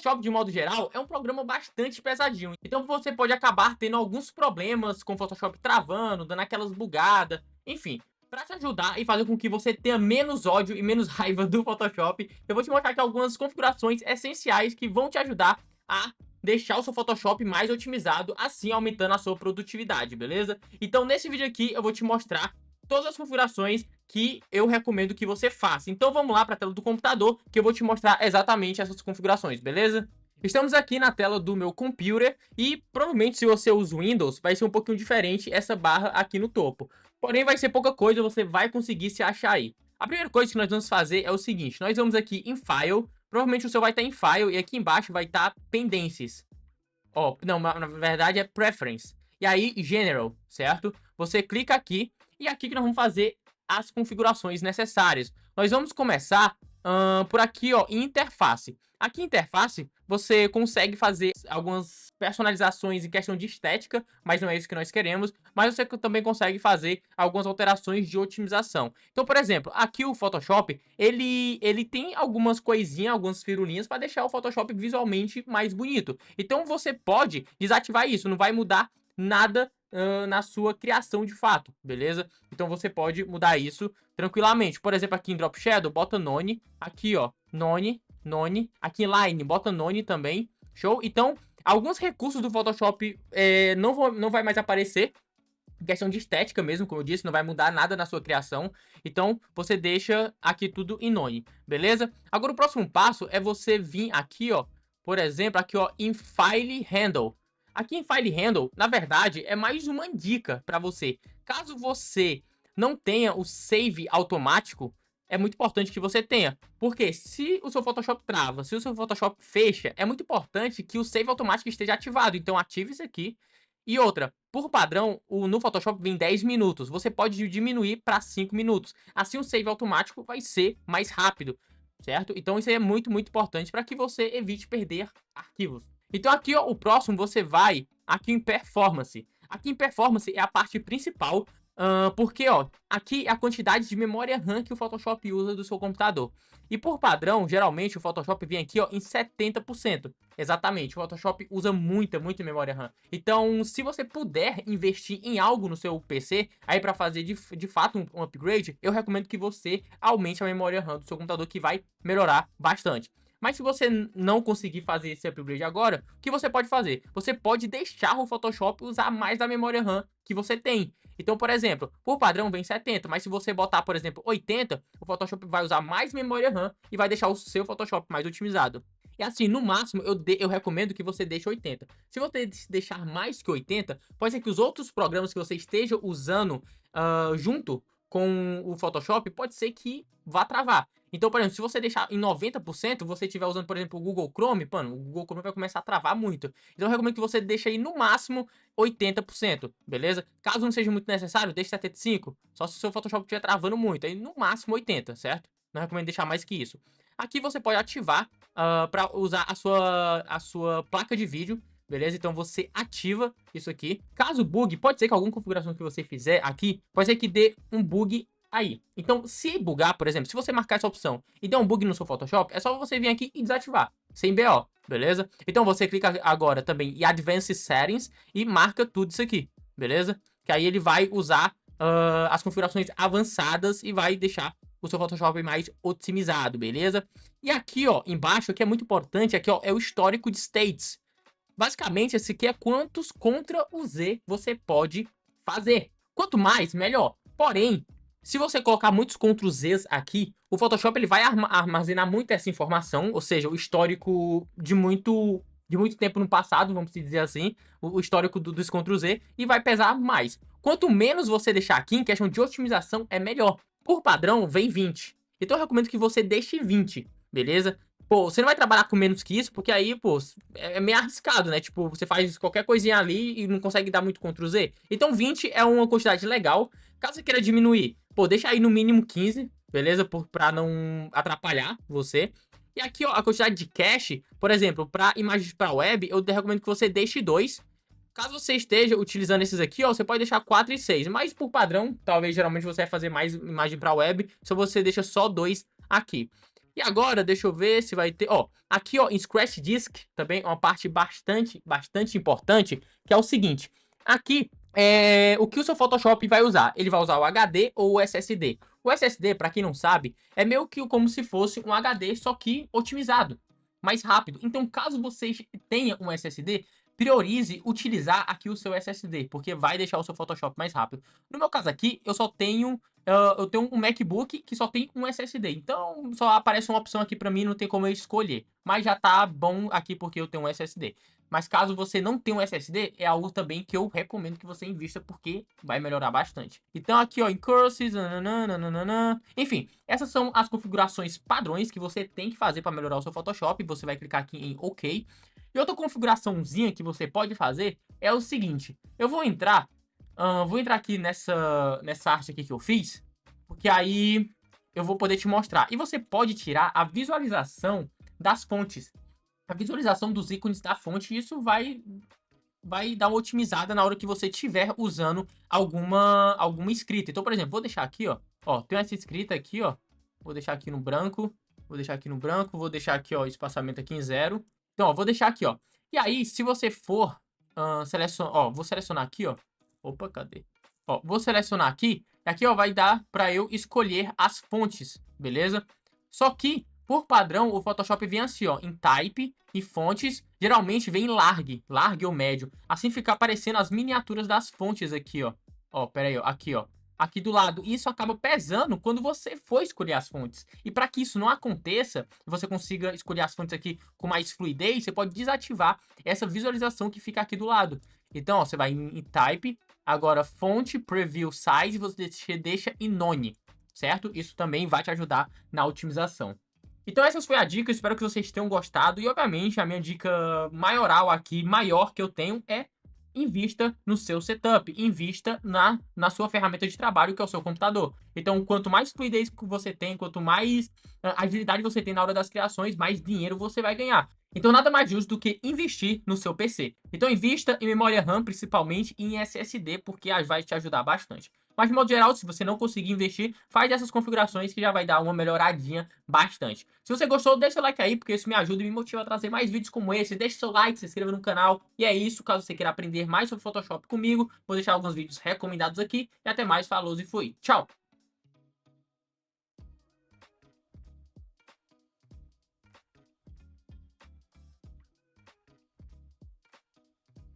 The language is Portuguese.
Photoshop, de modo geral, é um programa bastante pesadinho. Então você pode acabar tendo alguns problemas com o Photoshop travando, dando aquelas bugadas, enfim. Para te ajudar e fazer com que você tenha menos ódio e menos raiva do Photoshop, eu vou te mostrar aqui algumas configurações essenciais que vão te ajudar a deixar o seu Photoshop mais otimizado, assim aumentando a sua produtividade, beleza? Então nesse vídeo aqui eu vou te mostrar todas as configurações que eu recomendo que você faça. Então vamos lá para a tela do computador que eu vou te mostrar exatamente essas configurações, beleza? Estamos aqui na tela do meu computer e provavelmente se você usa o Windows vai ser um pouquinho diferente essa barra aqui no topo. Porém vai ser pouca coisa, você vai conseguir se achar aí. A primeira coisa que nós vamos fazer é o seguinte, nós vamos aqui em File, provavelmente o seu vai estar em File e aqui embaixo vai estar Pendências. Ó, não, na verdade é Preference. E aí, General, certo? Você clica aqui e aqui que nós vamos fazer as configurações necessárias. Nós vamos começar por aqui, ó, em Interface. Aqui em Interface, você consegue fazer algumas personalizações em questão de estética, mas não é isso que nós queremos. Mas você também consegue fazer algumas alterações de otimização. Então, por exemplo, aqui o Photoshop, ele tem algumas coisinhas, algumas firulinhas para deixar o Photoshop visualmente mais bonito. Então, você pode desativar isso, não vai mudar nada na sua criação de fato, beleza? Então você pode mudar isso tranquilamente. Por exemplo, aqui em Drop Shadow, bota None. Aqui, ó, None. Aqui em Line, bota None também. Show? Então, alguns recursos do Photoshop não vai mais aparecer. Em questão de estética mesmo, como eu disse, não vai mudar nada na sua criação. Então, você deixa aqui tudo em None, beleza? Agora, o próximo passo é você vir aqui, ó, por exemplo, aqui, ó, em File Handle. Aqui em File Handle, na verdade, é mais uma dica para você. Caso você não tenha o save automático, é muito importante que você tenha. Porque se o seu Photoshop trava, se o seu Photoshop fecha, é muito importante que o save automático esteja ativado. Então, ative isso aqui. E outra, por padrão, no Photoshop vem 10 minutos. Você pode diminuir para 5 minutos. Assim, o save automático vai ser mais rápido, certo? Então, isso aí é muito, muito importante para que você evite perder arquivos. Então aqui, ó, o próximo você vai aqui em Performance. Aqui em Performance é a parte principal, porque, ó, aqui é a quantidade de memória RAM que o Photoshop usa do seu computador. E por padrão, geralmente o Photoshop vem aqui, ó, em 70%. Exatamente, o Photoshop usa muita memória RAM. Então, se você puder investir em algo no seu PC, aí para fazer de fato um upgrade, eu recomendo que você aumente a memória RAM do seu computador, que vai melhorar bastante. Mas se você não conseguir fazer esse upgrade agora, o que você pode fazer? Você pode deixar o Photoshop usar mais da memória RAM que você tem. Então, por exemplo, por padrão vem 70, mas se você botar, por exemplo, 80, o Photoshop vai usar mais memória RAM e vai deixar o seu Photoshop mais otimizado. E assim, no máximo, eu recomendo que você deixe 80. Se você deixar mais que 80, pode ser que os outros programas que você esteja usando junto com o Photoshop, pode ser que vá travar. Então, por exemplo, se você deixar em 90%, você estiver usando, por exemplo, o Google Chrome, mano, o Google Chrome vai começar a travar muito. Então, eu recomendo que você deixe aí no máximo 80%, beleza? Caso não seja muito necessário, deixe 75%. Só se o seu Photoshop estiver travando muito, aí no máximo 80%, certo? Não recomendo deixar mais que isso. Aqui você pode ativar para usar a sua placa de vídeo, beleza? Então você ativa isso aqui. Caso bugue, pode ser que alguma configuração que você fizer aqui, pode ser que dê um bug aí. Então, se bugar, por exemplo, se você marcar essa opção e der um bug no seu Photoshop, é só você vir aqui e desativar, sem BO, beleza? Então você clica agora também em Advanced Settings e marca tudo isso aqui, beleza? Que aí ele vai usar as configurações avançadas e vai deixar o seu Photoshop mais otimizado, beleza? E aqui, ó, embaixo, que é muito importante, aqui, ó, é o histórico de states. Basicamente, esse aqui é quantos Ctrl o Z você pode fazer. Quanto mais, melhor. Porém, se você colocar muitos Ctrl Zs aqui, o Photoshop ele vai armazenar muito essa informação, ou seja, o histórico de muito tempo no passado, vamos dizer assim, o histórico dos Ctrl Z, e vai pesar mais. Quanto menos você deixar aqui, em questão de otimização, é melhor. Por padrão, vem 20. Então eu recomendo que você deixe 20, beleza? Pô, você não vai trabalhar com menos que isso, porque aí, pô, é meio arriscado, né? Tipo, você faz qualquer coisinha ali e não consegue dar muito Ctrl Z. Então 20 é uma quantidade legal. Caso você queira diminuir, pô, deixa aí no mínimo 15, beleza? Pra não atrapalhar você. E aqui, ó, a quantidade de cache, por exemplo, para imagens para web, eu recomendo que você deixe 2. Caso você esteja utilizando esses aqui, ó, você pode deixar 4 e 6. Mas por padrão, talvez geralmente você vai fazer mais imagem para web, se você deixa só 2 aqui. E agora, deixa eu ver se vai ter, ó, aqui, ó, em Scratch Disk, também uma parte bastante importante, que é o seguinte, aqui, o que o seu Photoshop vai usar? Ele vai usar o HD ou o SSD? O SSD, para quem não sabe, é meio que como se fosse um HD, só que otimizado, mais rápido. Então, caso você tenha um SSD, priorize utilizar aqui o seu SSD, porque vai deixar o seu Photoshop mais rápido. No meu caso aqui, eu tenho um MacBook que só tem um SSD, então só aparece uma opção aqui pra mim, não tem como eu escolher. Mas já tá bom aqui porque eu tenho um SSD. Mas caso você não tenha um SSD, é algo também que eu recomendo que você invista porque vai melhorar bastante. Então aqui, ó, em Curses, nananana. Enfim, essas são as configurações padrões que você tem que fazer para melhorar o seu Photoshop. Você vai clicar aqui em OK. E outra configuraçãozinha que você pode fazer é o seguinte, eu vou entrar aqui nessa arte aqui que eu fiz, porque aí eu vou poder te mostrar. E você pode tirar a visualização das fontes, a visualização dos ícones da fonte, e isso vai dar uma otimizada na hora que você estiver usando alguma escrita. Então, por exemplo, vou deixar aqui, ó, tem essa escrita aqui, ó, vou deixar aqui no branco, vou deixar aqui, ó, espaçamento aqui em 0. Então, ó, vou deixar aqui, ó. E aí, se você for ó, vou selecionar aqui, ó. Opa, cadê? Ó, vou selecionar aqui, e aqui, ó, vai dar para eu escolher as fontes, beleza? Só que, por padrão, o Photoshop vem assim, ó, em Type e fontes, geralmente vem em large ou médio. Assim fica aparecendo as miniaturas das fontes aqui, ó. Ó, pera aí, ó, aqui, ó. Aqui do lado. Isso acaba pesando quando você for escolher as fontes. E para que isso não aconteça, você consiga escolher as fontes aqui com mais fluidez, você pode desativar essa visualização que fica aqui do lado. Então, ó, você vai em Type, agora fonte, Preview Size, você deixa em None, certo? Isso também vai te ajudar na otimização. Então essa foi a dica, espero que vocês tenham gostado. E obviamente a minha dica maioral aqui, maior que eu tenho é invista no seu setup, invista na sua ferramenta de trabalho, que é o seu computador. Então, quanto mais fluidez que você tem, quanto mais agilidade você tem na hora das criações, mais dinheiro você vai ganhar. Então, nada mais justo do que investir no seu PC. Então, invista em memória RAM, principalmente e em SSD, porque vai te ajudar bastante. Mas, de modo geral, se você não conseguir investir, faz essas configurações que já vai dar uma melhoradinha bastante. Se você gostou, deixa o like aí, porque isso me ajuda e me motiva a trazer mais vídeos como esse. Deixa seu like, se inscreva no canal. E é isso, caso você queira aprender mais sobre Photoshop comigo, vou deixar alguns vídeos recomendados aqui. E até mais, falou e fui. Tchau!